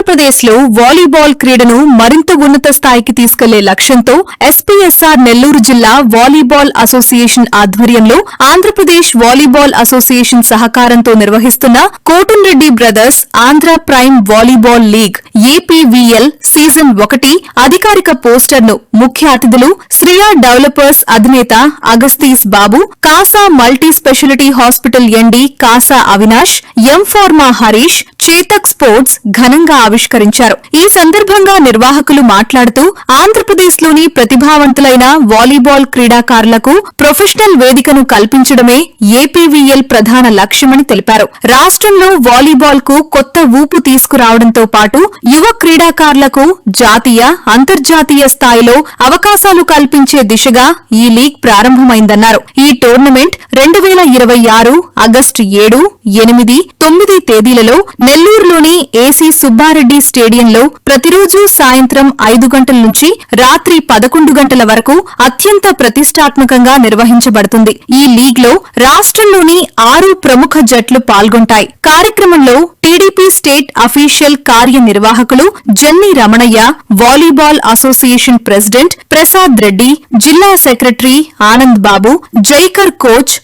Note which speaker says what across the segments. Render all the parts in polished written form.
Speaker 1: ఆంధ్రప్రదేశ్లో వాలీబాల్ క్రీడను మరింత ఉన్నత స్థాయికి తీసుకెళ్లే లక్ష్యంతో ఎస్పీఎస్ఆర్ నెల్లూరు జిల్లా వాలీబాల్ అసోసియేషన్ ఆధ్వర్యంలో ఆంధ్రప్రదేశ్ వాలీబాల్ అసోసియేషన్ సహకారంతో నిర్వహిస్తున్న Kotamreddy brothers Andhra prime volleyball league APVL season 1 అధికారిక పోస్టర్ను ముఖ్య అతిథులు శ్రియా డెవలపర్స్ అధినేత అగస్తీస్ Babu, Kasa multi speciality hospital MD Kasa Avinash, M Pharma Harish, Chetak sports ఘనంగా ఆవిష్కరించారు. ఈ సందర్భంగా నిర్వాహకులు మాట్లాడుతూ ఆంధ్రప్రదేశ్లోని ప్రతిభావంతులైన వాలీబాల్ క్రీడాకారులకు ప్రొఫెషనల్ వేదికను కల్పించడమే ఏపీవీఎల్ ప్రధాన లక్ష్యమని తెలిపారు. రాష్ట్రంలో వాలీబాల్ కు కొత్త ఊపు తీసుకురావడంతో పాటు యువ క్రీడాకారులకు జాతీయ, అంతర్జాతీయ స్థాయిలో అవకాశాలు కల్పించే దిశగా ఈ లీగ్ ప్రారంభమైందన్నారు. ఈ టోర్నమెంట్ 2026 ఆగస్టు 7, 8, 9 తేదీలలో నెల్లూరులోని ఏసీ సుబ్బారెడ్డి స్టేడియంలో ప్రతిరోజు సాయంత్రం 5 గంటల నుంచి రాత్రి 11 గంటల వరకు అత్యంత ప్రతిష్టాత్మకంగా నిర్వహించబడుతుంది. ఈ లీగ్ లో రాష్ట్రంలోని 6 ప్రముఖ జట్లు పాల్గొంటాయి. కార్యక్రమంలో టీడీపీ స్టేట్ అఫీషియల్ కార్యనిర్వాహకులు Janni Ramanaiah, volleyball association president Prasad Reddy, జిల్లా secretary Anand Babu, Jaikar coach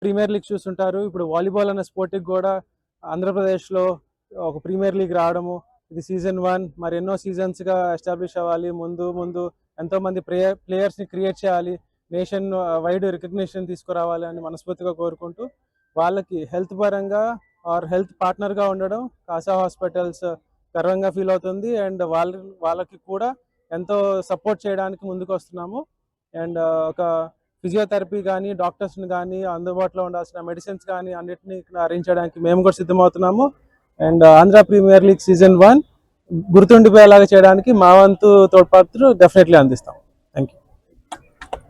Speaker 2: premier league చూస్తుంటారు. ఇప్పుడు వాలీబాల్ అనే స్పోర్ట్కి కూడా ఆంధ్రప్రదేశ్లో ఒక ప్రీమియర్ లీగ్ రావడము, ఇది సీజన్ 1. మరి ఎన్నో సీజన్స్గా ఎస్టాబ్లిష్ అవ్వాలి. ముందు ఎంతోమంది ప్లేయర్స్ని క్రియేట్ చేయాలి, నేషన్ వైడ్ రికగ్నిషన్ తీసుకురావాలి అని మనస్ఫూర్తిగా కోరుకుంటూ, వాళ్ళకి హెల్త్ పరంగా ఆర్ హెల్త్ పార్ట్నర్గా ఉండడం కాసా హాస్పిటల్స్ గర్వంగా ఫీల్ అవుతుంది. అండ్ వాళ్ళకి కూడా ఎంతో సపోర్ట్ చేయడానికి ముందుకు వస్తున్నాము. అండ్ ఒక ఫిజియోథెరపీ కానీ, డాక్టర్స్ని కానీ, అందుబాటులో ఉండాల్సిన మెడిసిన్స్ కానీ అన్నిటినీ అరేంజ్ చేయడానికి మేము కూడా సిద్ధమవుతున్నాము. And Andhra premier league season 1 గుర్తుండిపోయేలాగా చేయడానికి మా వంతు తోడ్పాటు డెఫినెట్లీ అందిస్తాం. Thank you.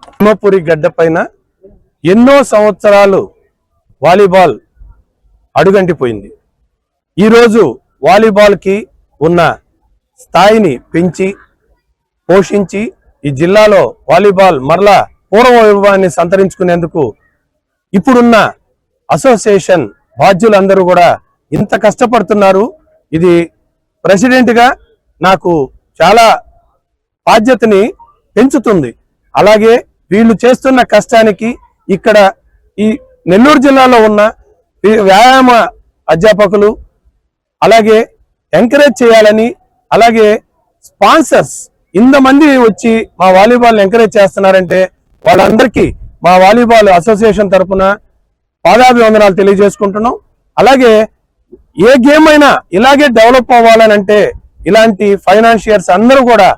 Speaker 3: ధర్మపురి గడ్డ పైన ఎన్నో సంవత్సరాలు వాలీబాల్ అడుగంటిపోయింది. ఈరోజు వాలీబాల్కి ఉన్న స్థాయిని పెంచి పోషించి ఈ జిల్లాలో వాలీబాల్ మరలా పూర్వ వైభవాన్ని సంతరించుకునేందుకు ఇప్పుడున్న అసోసియేషన్ బాధ్యులందరూ కూడా ఇంత కష్టపడుతున్నారు. ఇది ప్రెసిడెంట్గా నాకు చాలా బాధ్యతని పెంచుతుంది. అలాగే వీళ్ళు చేస్తున్న కష్టానికి ఇక్కడ ఈ నెల్లూరు జిల్లాలో ఉన్న వ్యాయామ అధ్యాపకులు అలాగే ఎంకరేజ్ చేయాలని, అలాగే స్పాన్సర్స్ ఇంతమంది వచ్చి మా వాలీబాల్ ఎంకరేజ్ చేస్తున్నారంటే వాళ్ళందరికీ మా వాలీబాల్ అసోసియేషన్ తరఫున పాదాభివందనాలు తెలియజేసుకుంటున్నాం. అలాగే ఏ గేమ్ అయినా ఇలాగే డెవలప్ అవ్వాలనంటే ఇలాంటి ఫైనాన్షియర్స్ అందరూ కూడా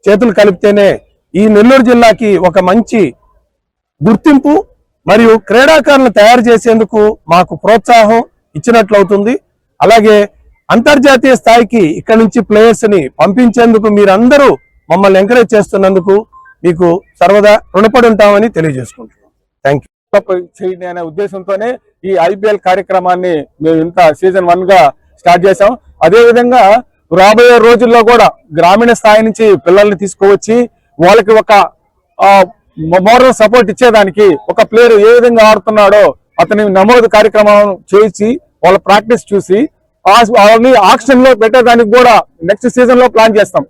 Speaker 3: చేతులు కలిపితేనే ఈ నెల్లూరు జిల్లాకి ఒక మంచి గుర్తింపు మరియు క్రీడాకారులను తయారు చేసేందుకు మాకు ప్రోత్సాహం ఇచ్చినట్లవుతుంది. అలాగే అంతర్జాతీయ స్థాయికి ఇక్కడ నుంచి ప్లేయర్స్ ని పంపించేందుకు మీరందరూ మమ్మల్ని ఎంకరేజ్ చేస్తున్నందుకు మీకు సర్వదా రుణపడి ఉంటామని తెలియజేసుకుంటున్నాం. Thank you.
Speaker 4: అనే ఉద్దేశంతోనే ఈ ఐపీఎల్ కార్యక్రమాన్ని మేము ఇంత సీజన్ 1 గా స్టార్ట్ చేసాం. అదేవిధంగా రాబోయే రోజుల్లో కూడా గ్రామీణ స్థాయి నుంచి పిల్లల్ని తీసుకువచ్చి వాళ్ళకి ఒక మోరల్ సపోర్ట్ ఇచ్చేదానికి, ఒక ప్లేయర్ ఏ విధంగా ఆడుతున్నాడో అతని నమోదు కార్యక్రమం చేసి వాళ్ళ ప్రాక్టీస్ చూసి వాళ్ళని ఆక్షన్ లో పెట్టేదానికి కూడా నెక్స్ట్ సీజన్ లో ప్లాన్ చేస్తాం.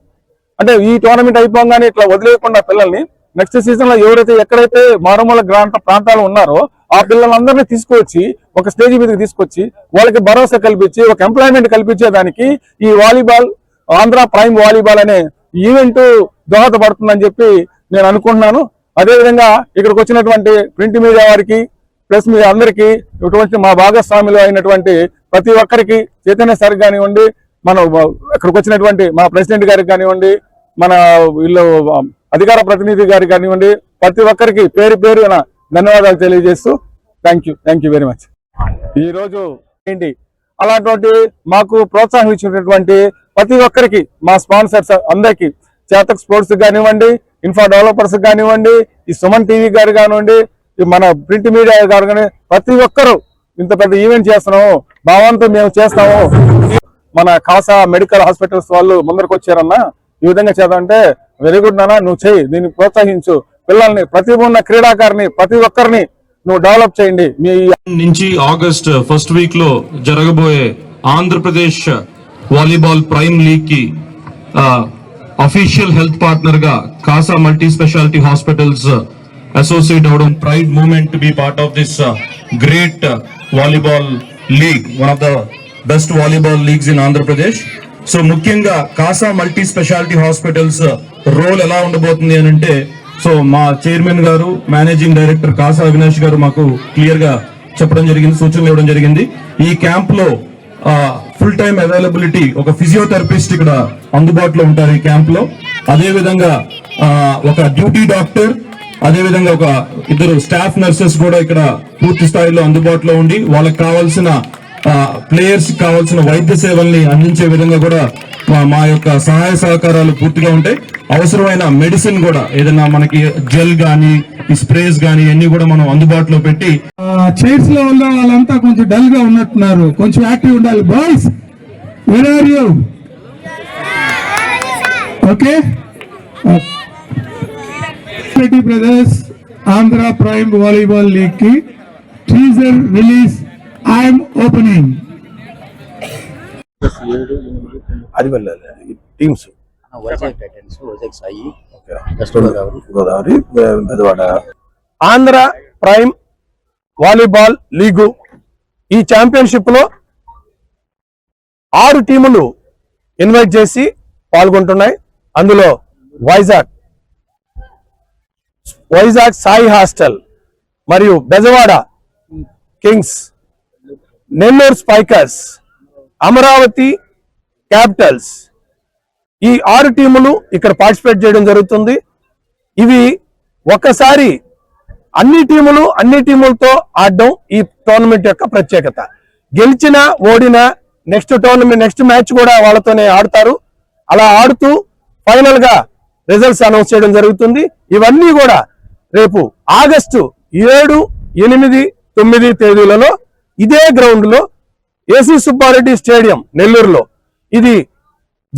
Speaker 4: అంటే ఈ టోర్నమెంట్ అయిపోగానే ఇట్లా వదిలేయకుండా పిల్లల్ని నెక్స్ట్ సీజన్ లో ఎవరైతే ఎక్కడైతే మారుమూల ప్రాంతాలు ఉన్నారో ఆ పిల్లలందరినీ తీసుకొచ్చి ఒక స్టేజ్ మీదకి తీసుకొచ్చి వాళ్ళకి భరోసా కల్పించి ఒక ఎంప్లాయ్మెంట్ కల్పించేదానికి ఈ వాలీబాల్ ఆంధ్ర ప్రైమ్ వాలీబాల్ అనే ఈవెంట్ దోహదపడుతుందని చెప్పి నేను అనుకుంటున్నాను. అదేవిధంగా ఇక్కడికి వచ్చినటువంటి ప్రింట్ మీడియా వారికి, ప్రెస్ మీడియా అందరికీ, ఇటువంటి మా భాగస్వాములు అయినటువంటి ప్రతి ఒక్కరికి, చైతన్య సార్ కానివ్వండి, మన ఇక్కడికి వచ్చినటువంటి మా ప్రెసిడెంట్ గారికి కానివ్వండి, మన వీళ్ళు అధికార ప్రతినిధి గారికి కానివ్వండి, ప్రతి ఒక్కరికి పేరు పేరున ధన్యవాదాలు తెలియజేస్తూ థ్యాంక్ యూ వెరీ మచ్. ఈరోజు ఏంటి అలాంటి మాకు ప్రోత్సాహం ఇచ్చినటువంటి ప్రతి ఒక్కరికి, మా స్పాన్సర్స్ అందరికీ, చేతక్ స్పోర్ట్స్ కానివ్వండి, ఇన్ఫా డెవలపర్స్ కానివ్వండి, ఈ సుమన్ టీవీ గారు కానివ్వండి, మన ప్రింట్ మీడియా గారు కానీ ప్రతి ఒక్కరూ ఇంత పెద్ద ఈవెంట్ చేస్తున్నాము, భావంతో మేము చేస్తాము. మన కాసా మెడికల్ హాస్పిటల్స్ వాళ్ళు ముందరకు వచ్చారన్నా, ఈ విధంగా చేద్దామంటే వెరీ గుడ్ నాన్న, నువ్వు చెయ్యి, దీన్ని ప్రోత్సహించు, పిల్లల్ని, ప్రతిభ ఉన్న క్రీడాకారిని ప్రతి ఒక్కరిని నువ్వు డెవలప్ చేయండి. మీ
Speaker 5: నుంచి ఆగస్ట్ ఫస్ట్ వీక్ లో జరగబోయే ఆంధ్రప్రదేశ్ వాలీబాల్ ప్రైమ్ లీగ్ కి అఫీషియల్ హెల్త్ పార్ట్నర్ గా Casa multi speciality hospitals associate అవడం pride moment to be part of this great volleyball league, one of the best volleyball leagues in Andhra Pradesh. So ముఖ్యంగా Casa multi speciality hospitals role ఎలా ఉండబోతుంది అని అంటే, so మా chairman గారు, managing director Kasa Avinash గారు మాకు క్లియర్ గా చెప్పడం జరిగింది, సూచనలు ఇవ్వడం జరిగింది. ఈ క్యాంప్ లో ఫుల్ టైం అవైలబిలిటీ ఒక ఫిజియోథెరపిస్ట్ ఇక్కడ అందుబాటులో ఉంటారు ఈ క్యాంప్ లో. అదే విధంగా ఒక డ్యూటీ డాక్టర్, అదే విధంగా ఒక ఇద్దరు స్టాఫ్ నర్సెస్ కూడా ఇక్కడ పూర్తి స్థాయిలో అందుబాటులో ఉండి వాళ్ళకి కావాల్సిన ప్లేయర్స్ కావాల్సిన వైద్య సేవల్ని అందించే విధంగా కూడా మా యొక్క సహాయ సహకారాలు పూర్తిగా ఉంటాయి. అవసరమైన మెడిసిన్ కూడా ఏదైనా మనకి జెల్ గానీ ఈ స్ప్రేస్ గానీ అన్ని కూడా మనం అందుబాటులో పెట్టి.
Speaker 6: చైర్స్ లో ఉన్న వాళ్ళంతా కొంచెం డల్ గా ఉన్నట్టున్నారు, కొంచెం యాక్టివ్ ఉండాలి. Boys, where are you? Okay, brothers Andhra prime volleyball league కి టీజర్ రిలీజ్ ఐఎమ్ ఓపెనింగ్.
Speaker 3: అది వెళ్ళాలి teams
Speaker 7: Vizag Titans, Vizag Sai,
Speaker 3: Godavari, Bezawada. Andhra prime volleyball league ఈ ఛాంపియన్షిప్ లో 6 టీములు ఇన్వైట్ చేసి పాల్గొంటున్నాయి. అందులో వైజాగ్ సాయి హాస్టల్ మరియు బెజవాడ కింగ్స్, నెల్లూరు స్పైకర్స్, అమరావతి క్యాపిటల్స్, ఈ 6 టీములు ఇక్కడ పార్టిసిపేట్ చేయడం జరుగుతుంది. ఇవి ఒక్కసారి అన్ని టీములతో ఆడడం ఈ టోర్నమెంట్ యొక్క ప్రత్యేకత. గెలిచినా ఓడినా నెక్స్ట్ మ్యాచ్ కూడా వాళ్ళతోనే ఆడతారు. అలా ఆడుతూ ఫైనల్ గా రిజల్ట్స్ అనౌన్స్ చేయడం జరుగుతుంది. ఇవన్నీ కూడా రేపు ఆగస్టు 7, 8, 9 తేదీలలో ఇదే గ్రౌండ్ లో ఏసీ సుబ్బారెడ్డి స్టేడియం నెల్లూరులో ఇది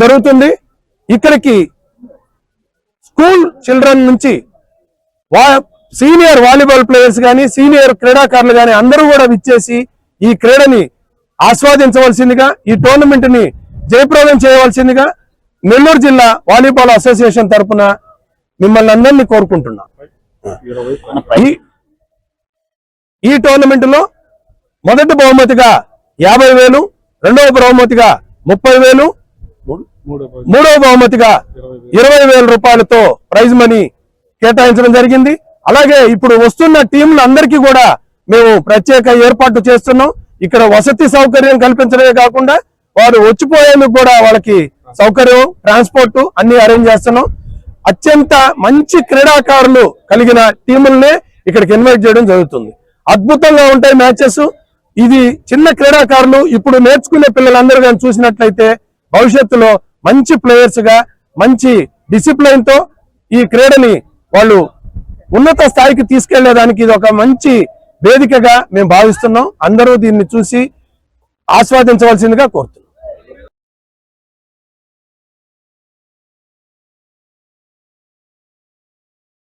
Speaker 3: జరుగుతుంది. ఇక్కడికి స్కూల్ చిల్డ్రన్ నుంచి సీనియర్ వాలీబాల్ ప్లేయర్స్ కానీ, సీనియర్ క్రీడాకారులు కానీ అందరూ కూడా విచ్చేసి ఈ క్రీడని ఆస్వాదించవలసిందిగా, ఈ టోర్నమెంట్ ని జయప్రదం చేయవలసిందిగా నెల్లూరు జిల్లా వాలీబాల్ అసోసియేషన్ తరఫున మిమ్మల్ని అందరినీ కోరుకుంటున్నా. ఈ టోర్నమెంట్ లో మొదటి బహుమతిగా 50,000, రెండవ బహుమతిగా 30,000, మూడవ బహుమతిగా 20,000 రూపాయలతో ప్రైజ్ మనీ కేటాయించడం జరిగింది. అలాగే ఇప్పుడు వస్తున్న టీంలు అందరికీ కూడా మేము ప్రత్యేక ఏర్పాటు చేస్తున్నాం. ఇక్కడ వసతి సౌకర్యం కల్పించడమే కాకుండా వారు వచ్చిపోయేందుకు కూడా వాళ్ళకి సౌకర్యం, ట్రాన్స్పోర్ట్ అన్ని అరేంజ్ చేస్తున్నాం. అత్యంత మంచి క్రీడాకారులు కలిగిన టీములనే ఇక్కడికి ఇన్వైట్ చేయడం జరుగుతుంది. అద్భుతంగా ఉంటాయి మ్యాచెస్. ఇది చిన్న క్రీడాకారులు ఇప్పుడు నేర్చుకునే పిల్లలందరూ కానీ చూసినట్లయితే భవిష్యత్తులో మంచి ప్లేయర్స్ గా, మంచి డిసిప్లైన్ తో ఈ క్రీడని వాళ్ళు ఉన్నత స్థాయికి తీసుకెళ్లేదానికి ఇది ఒక మంచి వేదికగా మేము భావిస్తున్నాం. అందరూ దీన్ని చూసి ఆస్వాదించవలసిందిగా కోరుతున్నాం.